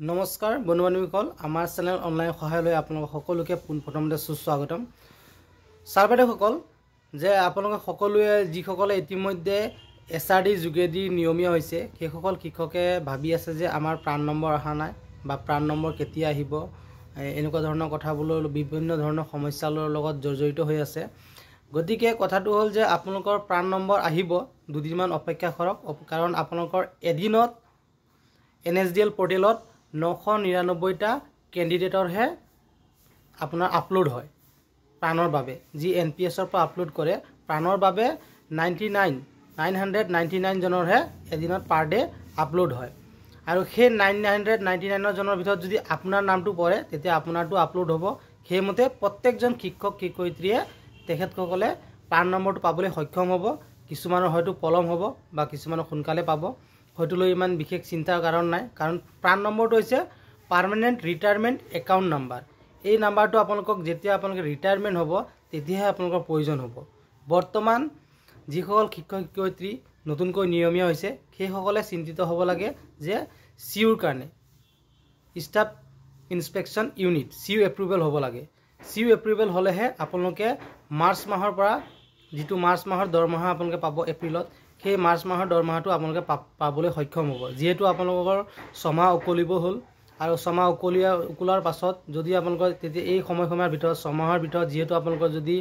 নমস্কাৰ বন্ধু বান্ধৱীসকল, আমাৰ চেনেল অনলাইন সহায় লৈ আপোনালোক সকলোকে পোনপ্ৰথমতে সুস্বাগতম। ছাৰ বাইদেউসকল, যে আপোনালোক সকলোৱে যিসকলে ইতিমধ্যে SRD যোগেদি নিয়মীয়া হৈছে সেইসকল শিক্ষকে ভাবি আছে যে আমাৰ প্ৰাণ নম্বৰ অহা নাই বা প্ৰাণ নম্বৰ কেতিয়া আহিব, এনেকুৱা ধৰণৰ কথাবোৰৰ বিভিন্ন ধৰণৰ সমস্যাৰ লগত জড়িত হৈ আছে। গতিকে কথাটো হ'ল যে আপোনালোকৰ প্ৰাণ নম্বৰ আহিব, দুদিনমান অপেক্ষা কৰক, কাৰণ আপোনালোকৰ এদিনত NSDL পৰ্টেলত 999টা কেণ্ডিডেটৰহে আপোনাৰ আপলোড হয় প্ৰাণৰ বাবে। যি NPSৰ পৰা আপলোড কৰে প্ৰাণৰ বাবে 999 জনৰহে এদিনত পাৰ ডে আপলোড হয়। আৰু সেই 999 জনৰ ভিতৰত যদি আপোনাৰ নামটো পৰে তেতিয়া আপোনাৰটো আপলোড হ'ব। সেইমতে প্ৰত্যেকজন শিক্ষক শিক্ষয়িত্ৰীয়ে তেখেতসকলে প্ৰাণ নম্বৰটো পাবলৈ সক্ষম হ'ব। কিছুমানৰ হয়তো পলম হ'ব বা কিছুমানৰ সোনকালে পাব, হয়তো লৈ ইমান বিশেষ চিন্তাৰ কাৰণ নাই, কাৰণ প্ৰাণ নম্বৰটো হৈছে পাৰ্মানেণ্ট ৰিটায়াৰমেণ্ট একাউণ্ট নাম্বাৰ। এই নাম্বাৰটো আপোনালোকক যেতিয়া আপোনালোকে ৰিটায়াৰমেণ্ট হ'ব তেতিয়াহে আপোনালোকৰ প্ৰয়োজন হ'ব। বৰ্তমান যিসকল শিক্ষক শিক্ষয়িত্ৰী নতুনকৈ নিয়মীয়া হৈছে সেইসকলে চিন্তিত হ'ব লাগে যে CUৰ কাৰণে staff inspection unit CU approval হ'ব লাগে। CU এপ্ৰুভেল হ'লেহে আপোনালোকে মাৰ্চ মাহৰ পৰা যিটো মাৰ্চ মাহৰ দৰমহা আপোনালোকে পাব এপ্ৰিলত, সেই মাৰ্চ মাহৰ দৰমহাটো আপোনালোকে পাবলৈ সক্ষম হ'ব। যিহেতু আপোনালোকৰ ছমাহ উকলিব হ'ল আৰু ছমাহ উকলাৰ পাছত যদি আপোনালোকৰ তেতিয়া এই সময়সীমাৰ ভিতৰত ছমাহৰ ভিতৰত যিহেতু আপোনালোকৰ যদি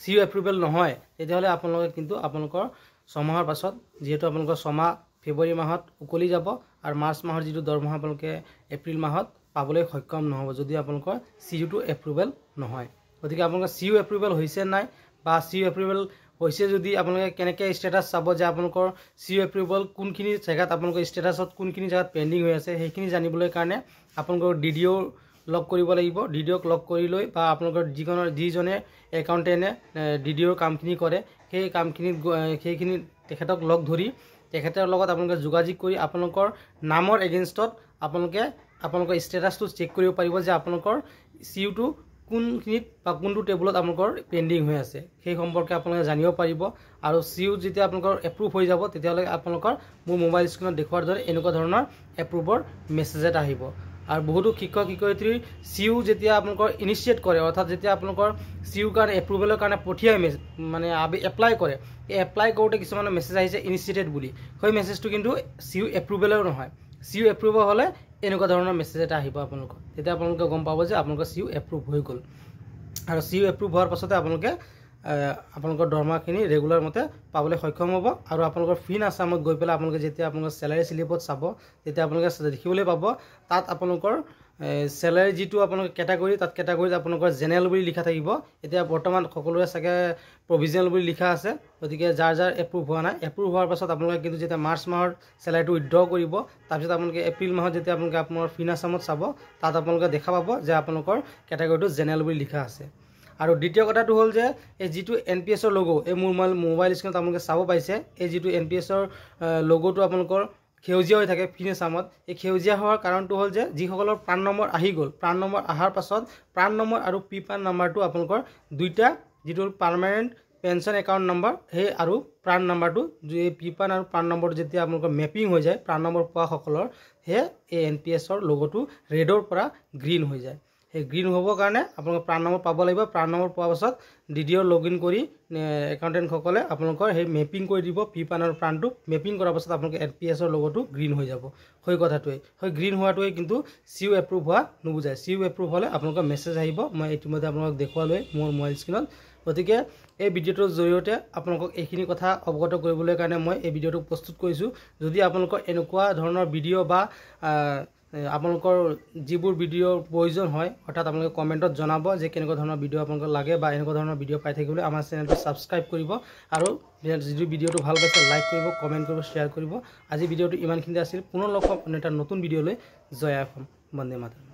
CU এপ্ৰুভেল নহয় তেতিয়াহ'লে আপোনালোকে কিন্তু আপোনালোকৰ ছমাহৰ পাছত যিহেতু আপোনালোকৰ ছমাহ ফেব্ৰুৱাৰী মাহত উকলি যাব আৰু মাৰ্চ মাহৰ যিটো দৰমহা আপোনালোকে এপ্ৰিল মাহত পাবলৈ সক্ষম নহ'ব যদি আপোনালোকৰ CUটো এপ্ৰুভেল নহয়। গতিকে আপোনালোকৰ CU এপ্ৰুভেল হৈছে নাই বা CU এপ্ৰুভেল হৈছে যদি আপোনালোকে কেনেকৈ ষ্টেটাছ চাব যে আপোনালোকৰ CU এপ্ৰুভেল কোনখিনি জেগাত আপোনালোকৰ ষ্টেটাছত কোনখিনি জেগাত পেণ্ডিং হৈ আছে সেইখিনি জানিবলৈ কাৰণে আপোনালোকৰ DDO লগ কৰিব লাগিব। DDOক লগ কৰি লৈ বা আপোনালোকৰ যিজনে একাউণ্টেণ্টে DDOৰ কামখিনি কৰে সেইখিনি তেখেতক লগ ধৰি তেখেতৰ লগত আপোনালোকে যোগাযোগ কৰি আপোনালোকৰ নামৰ এগেইনষ্টত আপোনালোকৰ ষ্টেটাছটো চেক কৰিব পাৰিব যে আপোনালোকৰ CUটো কোনখিনিত বা কোনটো টেবুলত আপোনালোকৰ পেণ্ডিং হৈ আছে সেই সম্পৰ্কে আপোনালোকে জানিব পাৰিব। আৰু CU যেতিয়া আপোনালোকৰ এপ্ৰুভ হৈ যাব তেতিয়াহ'লে আপোনালোকৰ মোৰ মোবাইল স্ক্ৰীণত দেখুৱাৰ দৰে এনেকুৱা ধৰণৰ এপ্ৰুভৰ মেছেজ এটা আহিব। আৰু বহুতো শিক্ষক শিক্ষয়িত্ৰীৰ CU যেতিয়া আপোনালোকৰ ইনিচিয়েট কৰে, অৰ্থাৎ যেতিয়া আপোনালোকৰ CUৰ কাৰণে এপ্ৰুভেলৰ কাৰণে পঠিয়াই মানে এপ্লাই কৰে, এই এপ্লাই কৰোঁতে কিছুমানৰ মেছেজ আহিছে ইনিচিয়েটেড বুলি, সেই মেছেজটো কিন্তু CU এপ্ৰুভেলৰ নহয়। CU এপ্ৰুভ হ'লে এনেকুৱা ধৰণৰ মেছেজ এটা আহিব আপোনালোকৰ, তেতিয়া আপোনালোকে গম পাব যে আপোনালোকৰ CU এপ্ৰুভ হৈ গ'ল। আৰু CU এপ্ৰুভ হোৱাৰ পাছতে আপোনালোকৰ দৰমহাখিনি ৰেগুলাৰ মতে পাবলৈ সক্ষম হ'ব। আৰু আপোনালোকৰ ফিন আছামত গৈ পেলাই আপোনালোকে যেতিয়া আপোনালোকৰ চেলাৰী স্লিপত চাব তেতিয়া আপোনালোকে দেখিবলৈ পাব তাত আপোনালোকৰ চেলাৰী যিটো আপোনালোকৰ কেটাগৰী, তাত কেটাগৰীত আপোনালোকৰ জেনেৰেল বুলি লিখা থাকিব। এতিয়া বৰ্তমান সকলোৰে চাগে প্ৰভিজনেল বুলি লিখা আছে। গতিকে যাৰ এপ্ৰুভ হোৱা নাই, এপ্ৰুভ হোৱাৰ পাছত আপোনালোকে কিন্তু যেতিয়া মাৰ্চ মাহৰ চেলাৰীটো উইথড্ৰ কৰিব তাৰপিছত আপোনালোকে এপ্ৰিল মাহত যেতিয়া আপোনালোকে আপোনাৰ ফিন আছামত চাব তাত আপোনালোকে দেখা পাব যে আপোনালোকৰ কেটাগৰীটো জেনেৰেল বুলি লিখা আছে। আৰু দ্বিতীয় কথাটো হ'ল যে এই যিটো NPSৰ লগো, এই মোৰ মোবাইল স্ক্ৰীণত আপোনালোকে চাব পাইছে, এই যিটো NPSৰ লগোটো আপোনালোকৰ সেউজীয়া হৈ থাকে ফিন আছামত। এই সেউজীয়া হোৱাৰ কাৰণটো হ'ল যে যিসকলৰ প্ৰাণ নম্বৰ আহি গ'ল, প্ৰাণ নম্বৰ অহাৰ পাছত প্ৰাণ নম্বৰ আৰু PPAN নাম্বাৰটো আপোনালোকৰ দুইটা যিটো পাৰ্মানেণ্ট পেঞ্চন একাউণ্ট নম্বৰ সেই আৰু প্ৰাণ নাম্বাৰটো এই PPAN আৰু প্ৰাণ নম্বৰটো যেতিয়া আপোনালোকৰ মেপিং হৈ যায় প্ৰাণ নম্বৰ পোৱাসকলৰ, সেয়ে এই NPSৰ লগোটো ৰেডৰ পৰা গ্ৰীণ হৈ যায়। সেই গ্ৰীণ হ'বৰ কাৰণে আপোনালোকে প্ৰাণ নম্বৰ পাব লাগিব। প্ৰাণ নম্বৰ পোৱাৰ পাছত DDO লগ ইন কৰি একাউণ্টেণ্টসকলে আপোনালোকৰ সেই মেপিং কৰি দিব PPAN আৰু প্ৰাণটো। মেপিং কৰাৰ পাছত আপোনালোকে NPSৰ লগোটো গ্ৰীণ হৈ যাব। সেই কথাটোৱে, সেই গ্ৰীণ হোৱাটোৱে কিন্তু CU এপ্ৰুভ হোৱা নুবুজায়। CU এপ্ৰুভ হ'লে আপোনালোকৰ মেছেজ আহিব, মই ইতিমধ্যে আপোনালোকক দেখুৱালোৱে মোৰ মোবাইল স্ক্ৰীণত। গতিকে এই ভিডিঅ'টোৰ জৰিয়তে আপোনালোকক এইখিনি কথা অৱগত কৰিবলৈ কাৰণে মই এই ভিডিঅ'টো প্ৰস্তুত কৰিছোঁ। যদি আপোনালোকৰ এনেকুৱা ধৰণৰ ভিডিঅ' বা আপোনালোকৰ যিবোৰ ভিডিঅ'ৰ প্ৰয়োজন হয়, অৰ্থাৎ আপোনালোকে কমেণ্টত জনাব যে কেনেকুৱা ধৰণৰ ভিডিঅ' আপোনালোকক লাগে বা এনেকুৱা ধৰণৰ ভিডিঅ' পাই থাকিবলৈ আমাৰ চেনেলটো ছাবস্ক্ৰাইব কৰিব। আৰু যদি ভিডিঅ'টো ভাল পাইছে লাইক কৰিব, কমেণ্ট কৰিব, শ্বেয়াৰ কৰিব। আজি ভিডিঅ'টো ইমানখিনিতে আছিল। পুনৰ লগ পাম এটা নতুন ভিডিঅ'লৈ। জয় অসম, বন্দে মাতৰম।